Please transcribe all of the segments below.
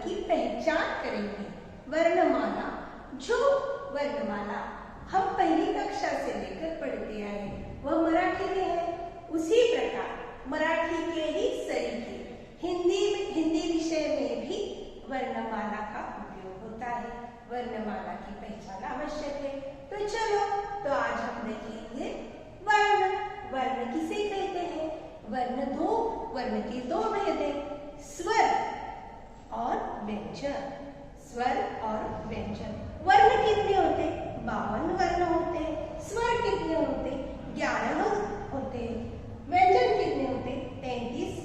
की पहचान करेंगे। वर्णमाला, जो वर्णमाला हम पहली कक्षा से लेकर पढ़ते आए वह मराठी में है, उसी प्रकार मराठी के ही सरीखे हिंदी विषय में भी वर्णमाला का उपयोग होता है। वर्णमाला की पहचान आवश्यक है। तो चलो, तो आज हम देखेंगे वर्ण। वर्ण किसे कहते हैं? वर्ण के दो भेद हैं, स्वर और व्यंजन। स्वर और व्यंजन। वर्ण कितने होते? 52 वर्ण होते हैं। स्वर कितने होते? 11 होते हैं। व्यंजन कितने होते? 33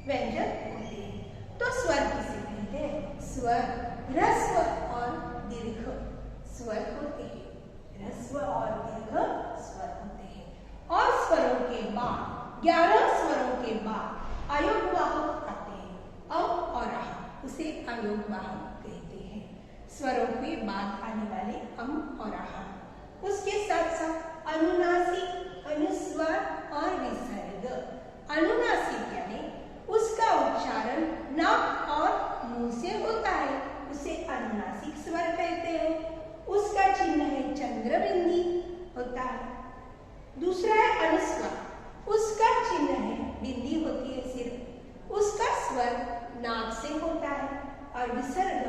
व्यंजन होते हैं। तो स्वर किसे कहते हैं? स्वर ह्रस्व और दीर्घ स्वर होते हैं। ह्रस्व और दीर्घ स्वर होते हैं। और स्वरों के बाद 11 स्वरों के बाद अयोगवाहक आते हैं। अ और आह, उसे अयोगवाहक कहते हैं। स्वरों के बाद आने वाले अम और आह। उसके साथ साथ अनुनासिक, अनुस्वार और विसर्ग। अनुनासिक यानी उसका उच्चारण नाक और मुंह से होता है, उसे अनुनासिक स्वर कहते हैं। उसका चिन्ह है चंद्रबिंदी होता है। दूसरा है अनुस्वार, उसका चिन्ह है बिंदी होती है सिर्फ, उसका स्वर नाक से होता है। और विसर्ग,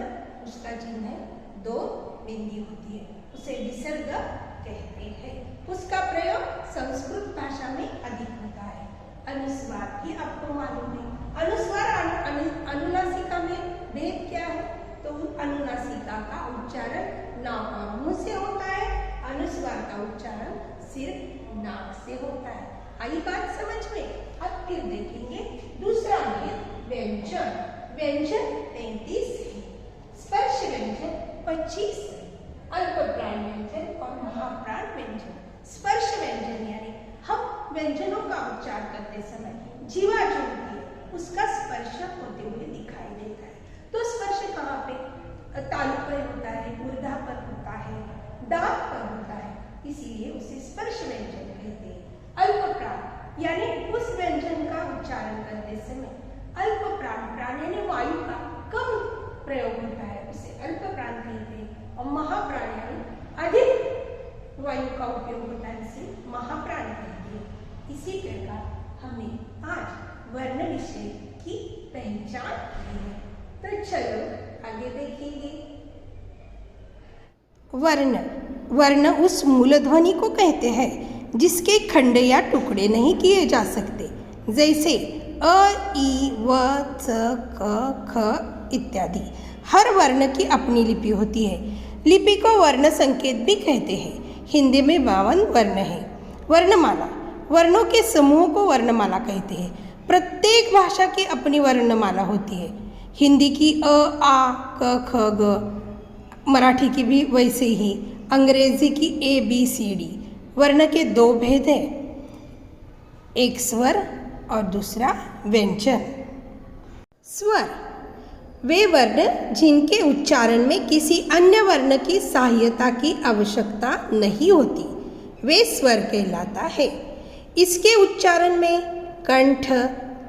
उसका चिन्ह है 2 बिंदी होती है, उसे विसर्ग कहते हैं। उसका प्रयोग संस्कृत भाषा में अधिक होता है। अनुस्वार भी आपको मालूम है। अनुस्वार अनुनासिका में भेद क्या है? तो अनुनासिका का उच्चारण नाक और मुंह से होता है, अनुस्वार का उच्चारण सिर्फ नाक से होता है। आई बात समझ में? अब फिर देखेंगे दूसरा भेद, व्यंजन। व्यंजन 33 है, स्पर्श व्यंजन 25 है, अल्पप्राण व्यंजन और महाप्राण व्यंजन। स्पर्श व्यंजन यानी हम व्यंजनों का उच्चार करते समय जीवा जो होती है उसका स्पर्श होते हुए दिखाई देता है। तो स्पर्श कहाँ पे? तालु पर होता है, मूर्धा पर होता है, दांत पर होता है, इसीलिए उसे स्पर्श व्यंजन कहते हैं। अल्पप्राण यानी उस व्यंजन का उच्चारण करते समय अल्पप्राण, प्राण यानी वायु का कम प्रयोग होता है, उसे अल्पप्राण कहते हैं। और महाप्राण यानी अधिक वायु का उपयोग होता है, इसे महाप्राण कहते हैं। इसी प्रकार हमने आज वर्ण विषय की पहचान की है। तो चलो आगे देखेंगे। वर्ण उस मूल ध्वनि को कहते हैं जिसके खंड या टुकड़े नहीं किए जा सकते, जैसे अ, ई, व, च, क, ख इत्यादि। हर वर्ण की अपनी लिपि होती है। लिपि को वर्ण संकेत भी कहते हैं। हिंदी में 52 वर्ण हैं। वर्णमाला, वर्णों के समूह को वर्णमाला कहते हैं। प्रत्येक भाषा की अपनी वर्णमाला होती है। हिंदी की अ, आ, क, ख, ग, मराठी की भी वैसे ही, अंग्रेजी की ए, बी, सी, डी। वर्ण के 2 भेद हैं, एक स्वर और दूसरा व्यंजन। स्वर वे वर्ण जिनके उच्चारण में किसी अन्य वर्ण की सहायता की आवश्यकता नहीं होती, वे स्वर कहलाता है। इसके उच्चारण में कंठ,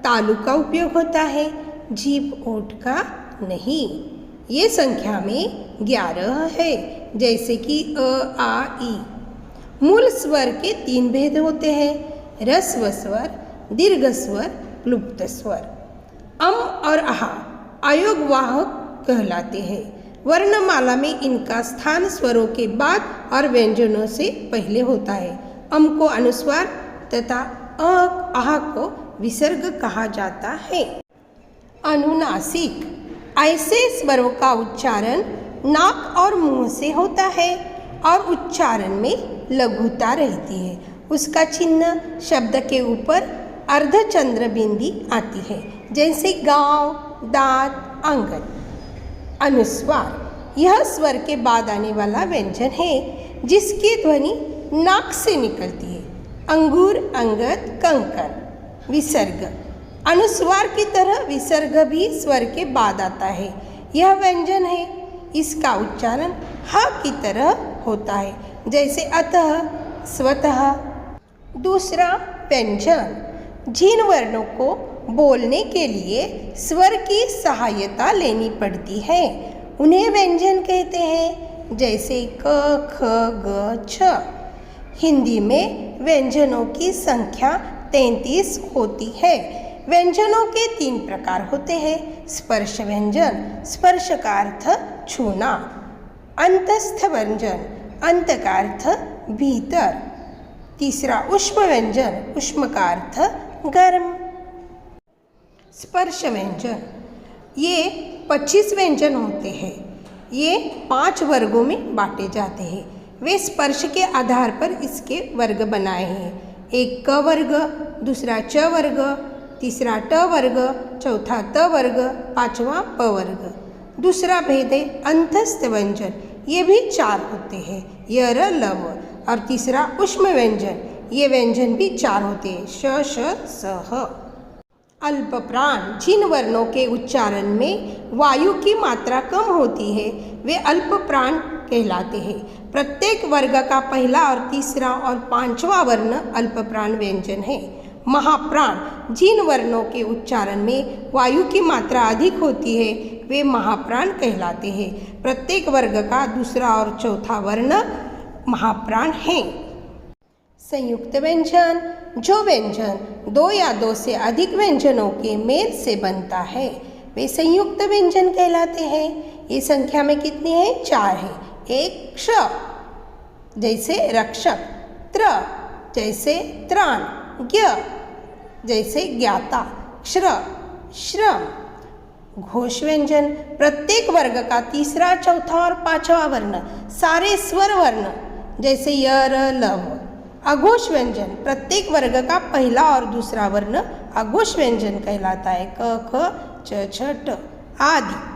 तालु का उपयोग होता है, जीभ, ओठ का नहीं। ये संख्या में 11 है, जैसे कि अ, आ, ई। मूल स्वर के 3 भेद होते हैं, ह्रस्व स्वर, दीर्घ स्वर, क्लुप्त स्वर। अम और आह अयोगवाहक कहलाते हैं। वर्णमाला में इनका स्थान स्वरों के बाद और व्यंजनों से पहले होता है। अम को अनुस्वार तथा अ, आह को विसर्ग कहा जाता है। अनुनासिक, ऐसे स्वरों का उच्चारण नाक और मुंह से होता है और उच्चारण में लघुता रहती है। उसका चिन्ह शब्द के ऊपर अर्धचंद्र बिंदी आती है, जैसे गांव, दांत, आंगन। अनुस्वार, यह स्वर के बाद आने वाला व्यंजन है जिसकी ध्वनि नाक से निकलती है। अंगूर, अंगद, कंकन। विसर्ग, अनुस्वार की तरह विसर्ग भी स्वर के बाद आता है। यह व्यंजन है, इसका उच्चारण ह की तरह होता है, जैसे अतः, स्वतः। दूसरा व्यंजन, जिन वर्णों को बोलने के लिए स्वर की सहायता लेनी पड़ती है। उन्हें व्यंजन कहते हैं, जैसे क, ख, ग, छ। हिंदी में व्यंजनों की संख्या 33 होती है। व्यंजनों के 3 प्रकार होते हैं। स्पर्श व्यंजन, स्पर्श का अर्थ छूना। अंतस्थ व्यंजन, अंत का अर्थ भीतर। तीसरा ऊष्म व्यंजन, ऊष्म का अर्थ गर्म। स्पर्श व्यंजन, ये 25 व्यंजन होते हैं। ये 5 वर्गों में बांटे जाते हैं। वे स्पर्श के आधार पर इसके वर्ग बनाए हैं। एक क वर्ग, दूसरा च वर्ग, तीसरा ट वर्ग, चौथा त वर्ग, पांचवा प वर्ग। दूसरा भेद है अंतस्थ व्यंजन, ये भी 4 होते हैं, य, र, ल, व। और तीसरा ऊष्म व्यंजन, ये व्यंजन भी 4 होते हैं, श, श, स, ह। अल्प प्राण, जिन वर्णों के उच्चारण में वायु की मात्रा कम होती है, वे अल्प प्राण कहलाते हैं। प्रत्येक वर्ग का पहला और तीसरा और 5वां वर्ण अल्प प्राण व्यंजन है। महाप्राण, जिन वर्णों के उच्चारण में वायु की मात्रा अधिक होती है, वे महाप्राण कहलाते हैं। प्रत्येक वर्ग का दूसरा और चौथा वर्ण महाप्राण है। संयुक्त व्यंजन, जो व्यंजन 2 या 2 से अधिक व्यंजनों के मेल से बनता है, वे संयुक्त व्यंजन कहलाते हैं। ये संख्या में कितने हैं? 4 हैं। एक क्ष, जैसे रक्षक। त्र, जैसे त्राण। ज्ञ, जैसे ज्ञाता। श्र, श्रम। घोष व्यंजन, प्रत्येक वर्ग का तीसरा, चौथा और 5वां वर्ण सारे स्वर वर्ण, जैसे य, र, ल, व। अघोष व्यंजन, प्रत्येक वर्ग का पहला और दूसरा वर्ण अघोष व्यंजन कहलाता है। क, ख, च, छ, ट आदि।